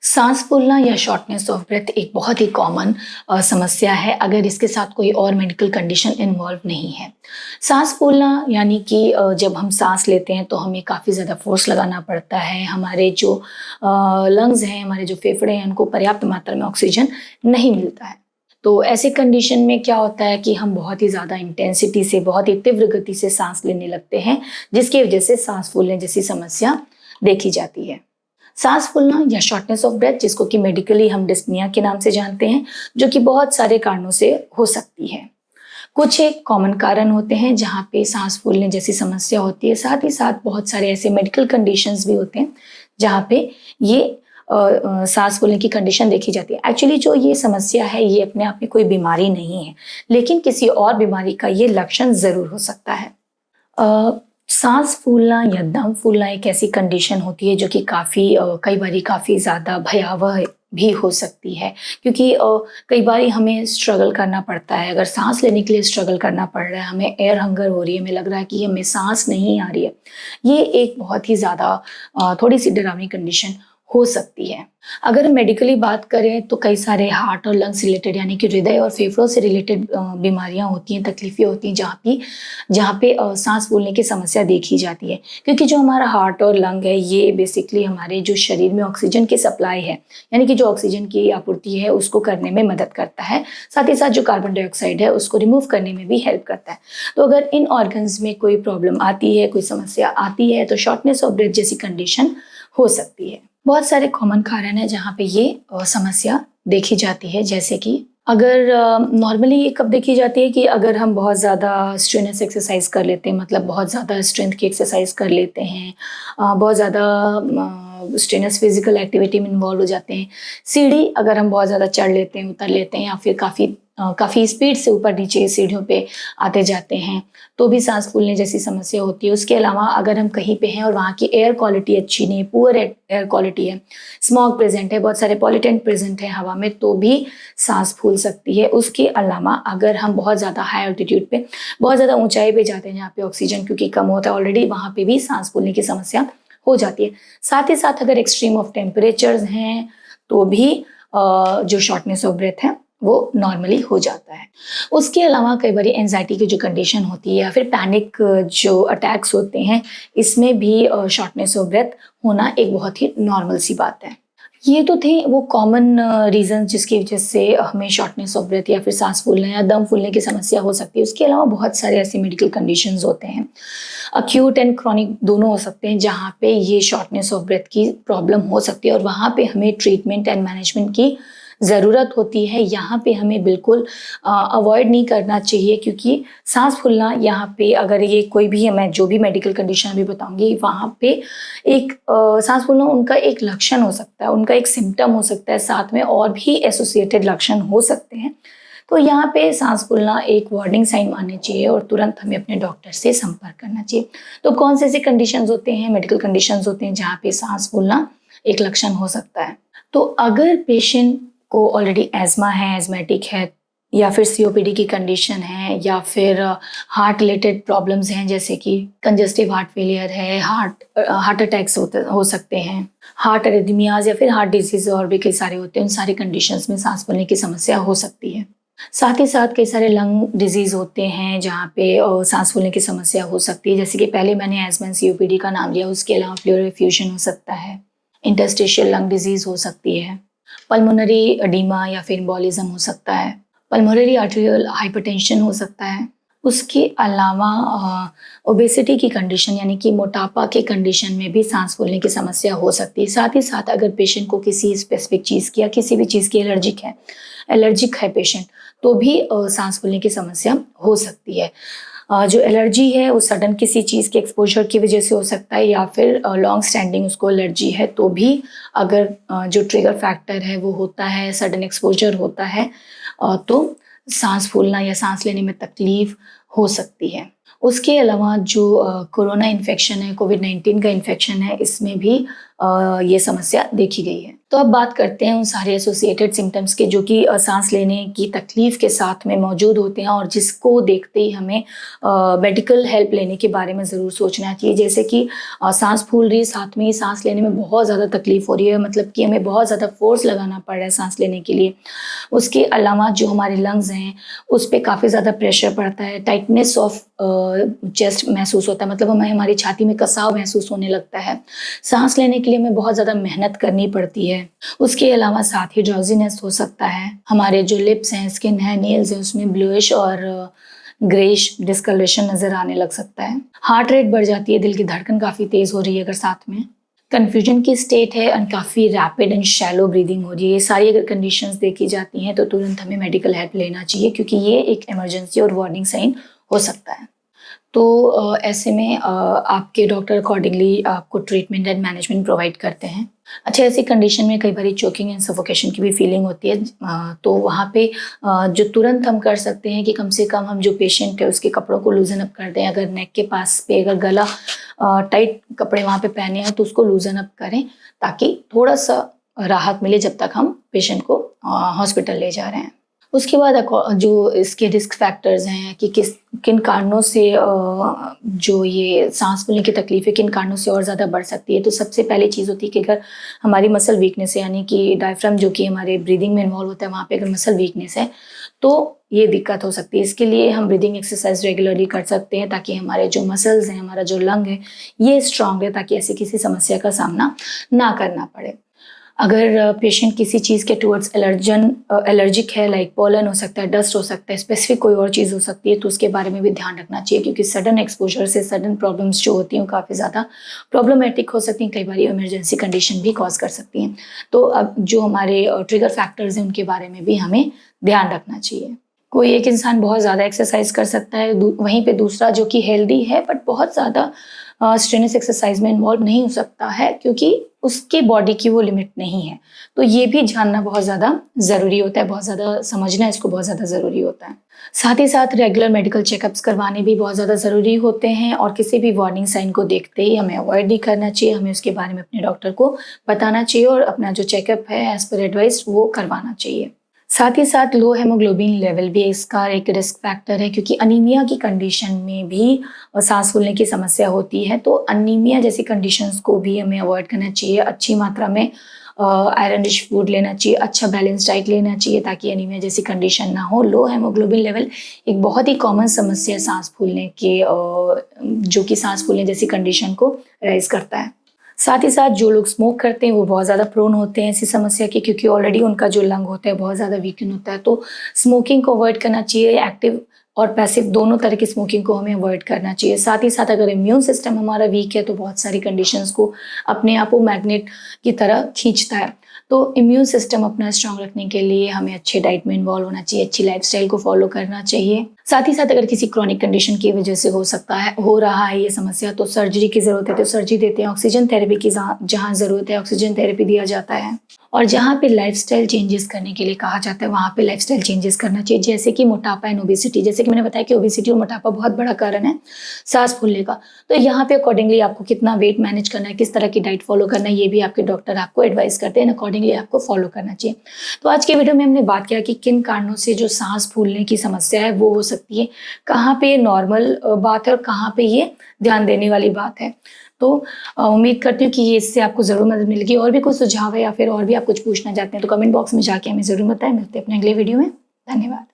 सांस फूलना या शॉर्टनेस ऑफ ब्रेथ एक बहुत ही कॉमन समस्या है अगर इसके साथ कोई और मेडिकल कंडीशन इन्वॉल्व नहीं है। सांस फूलना यानी कि जब हम सांस लेते हैं तो हमें काफ़ी ज़्यादा फोर्स लगाना पड़ता है। हमारे जो लंग्स हैं, हमारे जो फेफड़े हैं, उनको पर्याप्त मात्रा में ऑक्सीजन नहीं मिलता है। तो ऐसे कंडीशन में क्या होता है कि हम बहुत ही ज़्यादा इंटेंसिटी से, बहुत ही तीव्र गति से सांस लेने लगते हैं, जिसकी वजह से सांस फूलने जैसी समस्या देखी जाती है। सांस फूलना या शॉर्टनेस ऑफ ब्रेथ, जिसको कि मेडिकली हम डिस्पनिया के नाम से जानते हैं, जो कि बहुत सारे कारणों से हो सकती है। कुछ एक कॉमन कारण होते हैं जहाँ पे सांस फूलने जैसी समस्या होती है। साथ ही साथ बहुत सारे ऐसे मेडिकल कंडीशंस भी होते हैं जहाँ पे ये सांस फूलने की कंडीशन देखी जाती है। एक्चुअली जो ये समस्या है, ये अपने आप में कोई बीमारी नहीं है, लेकिन किसी और बीमारी का ये लक्षण ज़रूर हो सकता है। सांस फूलना या दम फूलना एक ऐसी कंडीशन होती है जो कि कई बारी काफ़ी ज़्यादा भयावह भी हो सकती है, क्योंकि कई बारी हमें स्ट्रगल करना पड़ता है। अगर सांस लेने के लिए स्ट्रगल करना पड़ रहा है, हमें एयर हंगर हो रही है, हमें लग रहा है कि हमें सांस नहीं आ रही है, ये एक बहुत ही ज़्यादा थोड़ी सी डरावनी कंडीशन हो सकती है। अगर मेडिकली बात करें तो कई सारे हार्ट और लंग्स रिलेटेड, यानी कि हृदय और फेफड़ों से रिलेटेड बीमारियां होती हैं, तकलीफें होती हैं जहाँ पे सांस फूलने की समस्या देखी जाती है। क्योंकि जो हमारा हार्ट और लंग है, ये बेसिकली हमारे जो शरीर में ऑक्सीजन की सप्लाई है, यानी कि जो ऑक्सीजन की आपूर्ति है, उसको करने में मदद करता है। साथ ही साथ जो कार्बन डाइऑक्साइड है, उसको रिमूव करने में भी हेल्प करता है। तो अगर इन ऑर्गन्स में कोई प्रॉब्लम आती है, कोई समस्या आती है, तो शॉर्टनेस ऑफ ब्रेथ जैसी कंडीशन हो सकती है। बहुत सारे कॉमन कारण है जहाँ पे ये समस्या देखी जाती है। जैसे कि अगर नॉर्मली ये कब देखी जाती है कि अगर हम बहुत ज़्यादा स्ट्रेनस एक्सरसाइज कर लेते हैं, मतलब बहुत ज़्यादा स्ट्रेंथ की एक्सरसाइज कर लेते हैं, बहुत ज़्यादा स्ट्रेनस फिजिकल एक्टिविटी में इन्वॉल्व हो जाते हैं, सीढ़ी अगर हम बहुत ज़्यादा चढ़ लेते हैं, उतर लेते हैं, या फिर काफ़ी स्पीड से ऊपर नीचे सीढ़ियों पे आते जाते हैं, तो भी सांस फूलने जैसी समस्या होती है। उसके अलावा अगर हम कहीं पे हैं और वहाँ की एयर क्वालिटी अच्छी नहीं है, पुअर एयर क्वालिटी है, स्मॉग प्रेजेंट है, बहुत सारे पॉल्यूटेंट प्रेजेंट है हवा में, तो भी सांस फूल सकती है। उसके अलावा अगर हम बहुत ज़्यादा हाई ऑल्टीट्यूड पे, बहुत ज़्यादा ऊंचाई पे जाते हैं जहाँ पे ऑक्सीजन क्योंकि कम होता है ऑलरेडी, वहाँ पे भी सांस फूलने की समस्या हो जाती है। साथ ही साथ अगर एक्सट्रीम ऑफ टेम्परेचर्स हैं तो भी जो शॉर्टनेस ऑफ ब्रेथ है वो नॉर्मली हो जाता है। उसके अलावा कई बार एंजाइटी की जो कंडीशन होती है या फिर पैनिक जो अटैक्स होते हैं, इसमें भी शॉर्टनेस ऑफ ब्रेथ होना एक बहुत ही नॉर्मल सी बात है। ये तो थे वो कॉमन रीजन जिसकी वजह से हमें शॉर्टनेस ऑफ ब्रेथ या फिर सांस फूलने या दम फूलने की समस्या हो सकती है। उसके अलावा बहुत सारे ऐसे मेडिकल कंडीशंस होते हैं, अक्यूट एंड क्रॉनिक दोनों हो सकते हैं, जहाँ पे ये शॉर्टनेस ऑफ ब्रेथ की प्रॉब्लम हो सकती है और वहाँ पे हमें ट्रीटमेंट एंड मैनेजमेंट की ज़रूरत होती है। यहाँ पे हमें बिल्कुल अवॉइड नहीं करना चाहिए, क्योंकि सांस फूलना यहाँ पे अगर ये कोई भी, मैं जो भी मेडिकल कंडीशन अभी बताऊंगी, वहाँ पे एक सांस फूलना उनका एक लक्षण हो सकता है, उनका एक सिम्टम हो सकता है, साथ में और भी एसोसिएटेड लक्षण हो सकते हैं। तो यहाँ पे सांस फूलना एक वार्निंग साइन माननी चाहिए और तुरंत हमें अपने डॉक्टर से संपर्क करना चाहिए। तो कौन से ऐसे कंडीशंस होते हैं, मेडिकल कंडीशंस होते हैं जहाँ पे सांस फूलना एक लक्षण हो सकता है? तो अगर पेशेंट को ऑलरेडी एज़मा है, एज़मेटिक है, या फिर सीओपीडी की कंडीशन है, या फिर हार्ट रिलेटेड प्रॉब्लम्स हैं, जैसे कि कंजस्टिव हार्ट फेलियर है, हार्ट अटैक्स हो सकते हैं, हार्ट अरिथमियाज या फिर हार्ट डिजीज और भी कई सारे होते हैं, उन सारी कंडीशंस में सांस फूलने की समस्या हो सकती है। साथ ही साथ कई सारे लंग डिजीज होते हैं जहाँ पे सांस फूलने की समस्या हो सकती है, जैसे कि पहले मैंने एज़मा सीओपीडी का नाम लिया, उसके अलावा प्लूरल एफ्यूजन हो सकता है, इंटरस्टिशियल लंग डिजीज हो सकती है, पल्मोनरी एडीमा या फिर एम्बोलिज्म हो सकता है, पल्मोनरी आर्टेरियल हाइपरटेंशन हो सकता है। उसके अलावा ओबेसिटी की कंडीशन, यानी कि मोटापा के कंडीशन में भी सांस फूलने की समस्या हो सकती है। साथ ही साथ अगर पेशेंट को किसी स्पेसिफिक चीज़ की या किसी भी चीज़ की एलर्जिक है पेशेंट, तो भी सांस फूलने की समस्या हो सकती है। जो एलर्जी है वो सडन किसी चीज़ के एक्सपोजर की वजह से हो सकता है, या फिर लॉन्ग स्टैंडिंग उसको एलर्जी है, तो भी अगर जो ट्रिगर फैक्टर है वो होता है, सडन एक्सपोजर होता है, तो सांस फूलना या सांस लेने में तकलीफ हो सकती है। उसके अलावा जो कोरोना इन्फेक्शन है, कोविड-19 का इन्फेक्शन है, इसमें भी ये समस्या देखी गई है। तो अब बात करते हैं उन सारे एसोसिएटेड सिम्टम्स के जो कि सांस लेने की तकलीफ के साथ में मौजूद होते हैं और जिसको देखते ही हमें मेडिकल हेल्प लेने के बारे में ज़रूर सोचना चाहिए। जैसे कि सांस फूल रही है, साथ में ही सांस लेने में बहुत ज़्यादा तकलीफ हो रही है, मतलब कि हमें बहुत ज़्यादा फोर्स लगाना पड़ रहा है सांस लेने के लिए। उसके अलावा जो हमारे लंग्स हैं उस पर काफ़ी ज़्यादा प्रेशर पड़ता है, टाइटनेस ऑफ चेस्ट महसूस होता है, मतलब हमें हमारी छाती में कसाव महसूस होने लगता है। सांस लेने के लिए हमें बहुत ज़्यादा मेहनत करनी पड़ती है। उसके अलावा साथ ही ड्राउजीनेस हो सकता है। हमारे जो लिप्स हैं, स्किन है, नेल्स हैं, उसमें ब्लूइश और ग्रेइश डिस्कलरेशन नजर आने लग सकता है। हार्ट रेट बढ़ जाती है, दिल की धड़कन काफ़ी तेज हो रही है अगर साथ में कन्फ्यूजन की स्टेट है और काफ़ी रैपिड एंड शैलो ब्रीदिंग हो रही है। ये सारी अगर कंडीशंस देखी जाती हैं तो तुरंत हमें मेडिकल हेल्प लेना चाहिए, क्योंकि ये एक इमरजेंसी और वार्निंग साइन हो सकता है। तो ऐसे में आपके डॉक्टर अकॉर्डिंगली आपको ट्रीटमेंट एंड मैनेजमेंट प्रोवाइड करते हैं। अच्छा, ऐसी कंडीशन में कई बार चोकिंग एंड सफोकेशन की भी फीलिंग होती है, तो वहाँ पे जो तुरंत हम कर सकते हैं कि कम से कम हम जो पेशेंट है उसके कपड़ों को लूजन अप कर दें। अगर नेक के पास पे अगर गला टाइट कपड़े वहाँ पे पहने हैं तो उसको लूजन अप करें, ताकि थोड़ा सा राहत मिले जब तक हम पेशेंट को हॉस्पिटल ले जा रहे हैं। उसके बाद जो इसके रिस्क फैक्टर्स हैं कि किन कारणों से जो ये सांस फूलने की तकलीफ है किन कारणों से और ज़्यादा बढ़ सकती है। तो सबसे पहली चीज़ होती है कि अगर हमारी मसल वीकनेस है, यानी कि डायफ्राम जो कि हमारे ब्रीदिंग में इन्वॉल्व होता है, वहाँ पे अगर मसल वीकनेस है तो ये दिक्कत हो सकती है। इसके लिए हम ब्रीदिंग एक्सरसाइज रेगुलरली कर सकते हैं, ताकि हमारे जो मसल्स हैं, हमारा जो लंग है, ये स्ट्रांग है, ताकि ऐसी किसी समस्या का सामना ना करना पड़े। अगर पेशेंट किसी चीज़ के टुवर्ड्स एलर्जिक है, लाइक पोलन हो सकता है, डस्ट हो सकता है, स्पेसिफिक कोई और चीज़ हो सकती है, तो उसके बारे में भी ध्यान रखना चाहिए, क्योंकि सडन एक्सपोजर से सडन प्रॉब्लम्स जो होती हैं वो काफ़ी ज़्यादा प्रॉब्लमेटिक हो सकती हैं, कई बार इमरजेंसी कंडीशन भी कॉज कर सकती हैं। तो अब जो हमारे ट्रिगर फैक्टर्स हैं उनके बारे में भी हमें ध्यान रखना चाहिए। कोई एक इंसान बहुत ज़्यादा एक्सरसाइज कर सकता है, वहीं पे दूसरा जो कि हेल्दी है बट बहुत ज़्यादा स्ट्रेनस एक्सरसाइज में इन्वॉल्व नहीं हो सकता है, क्योंकि उसकी बॉडी की वो लिमिट नहीं है। तो ये भी जानना बहुत ज़्यादा ज़रूरी होता है, बहुत ज़्यादा समझना इसको बहुत ज़्यादा ज़रूरी होता है। साथ ही साथ रेगुलर मेडिकल चेकअप्स करवाने भी बहुत ज़्यादा ज़रूरी होते हैं, और किसी भी वार्निंग साइन को देखते ही हमें अवॉइड नहीं करना चाहिए। हमें उसके बारे में अपने डॉक्टर को बताना चाहिए और अपना जो चेकअप है एज पर एडवाइस वो करवाना चाहिए। साथ ही साथ लो हेमोग्लोबिन लेवल भी इसका एक रिस्क फैक्टर है, क्योंकि अनीमिया की कंडीशन में भी सांस फूलने की समस्या होती है। तो अनीमिया जैसी कंडीशंस को भी हमें अवॉइड करना चाहिए। अच्छी मात्रा में आयरन रिच फूड लेना चाहिए, अच्छा बैलेंस डाइट लेना चाहिए, ताकि अनीमिया जैसी कंडीशन ना हो। लो हेमोग्लोबिन लेवल एक बहुत ही कॉमन समस्या है सांस फूलने के, जो कि सांस फूलने जैसी कंडीशन को राइज करता है। साथ ही साथ जो लोग स्मोक करते हैं वो बहुत ज़्यादा प्रोन होते हैं ऐसी समस्या की, क्योंकि ऑलरेडी उनका जो लंग होता है बहुत ज़्यादा वीकन होता है। तो स्मोकिंग को अवॉइड करना चाहिए। एक्टिव और पैसिव दोनों तरह की स्मोकिंग को हमें अवॉइड करना चाहिए। साथ ही साथ अगर इम्यून सिस्टम हमारा वीक है तो बहुत सारी कंडीशंस को अपने आप वो मैग्नेट की तरह खींचता है। तो इम्यून सिस्टम अपना स्ट्रांग रखने के लिए हमें अच्छे डाइट में इन्वॉल्व होना चाहिए, अच्छी लाइफस्टाइल को फॉलो करना चाहिए। साथ ही साथ अगर किसी क्रॉनिक कंडीशन की वजह से हो रहा है ये समस्या, तो सर्जरी की ज़रूरत है तो सर्जरी देते हैं। ऑक्सीजन थेरेपी की जहाँ ज़रूरत है ऑक्सीजन थेरेपी दिया जाता है। और जहाँ पे लाइफस्टाइल चेंजेस करने के लिए कहा जाता है वहाँ पे लाइफस्टाइल चेंजेस करना चाहिए, जैसे कि मोटापा एंड ओबेसिटी। जैसे कि मैंने बताया कि ओबेसिटी और मोटापा बहुत बड़ा कारण है सांस फूलने का। तो यहाँ पे अकॉर्डिंगली आपको कितना वेट मैनेज करना है, किस तरह की डाइट फॉलो करना है, ये भी आपके डॉक्टर आपको एडवाइस करते हैं, अकॉर्डिंगली आपको फॉलो करना चाहिए। तो आज के वीडियो में हमने बात किया कि किन कारणों से जो सांस फूलने की समस्या है वो हो सकती है, कहाँ पे नॉर्मल बात है और कहाँ पे ये ध्यान देने वाली बात है। तो उम्मीद करती हूँ कि ये इससे आपको ज़रूर मदद मिलेगी। और भी कुछ सुझाव है या फिर और भी आप कुछ पूछना चाहते हैं तो कमेंट बॉक्स में जाके हमें ज़रूर बताएं। मिलते हैं अपने अगले वीडियो में। धन्यवाद।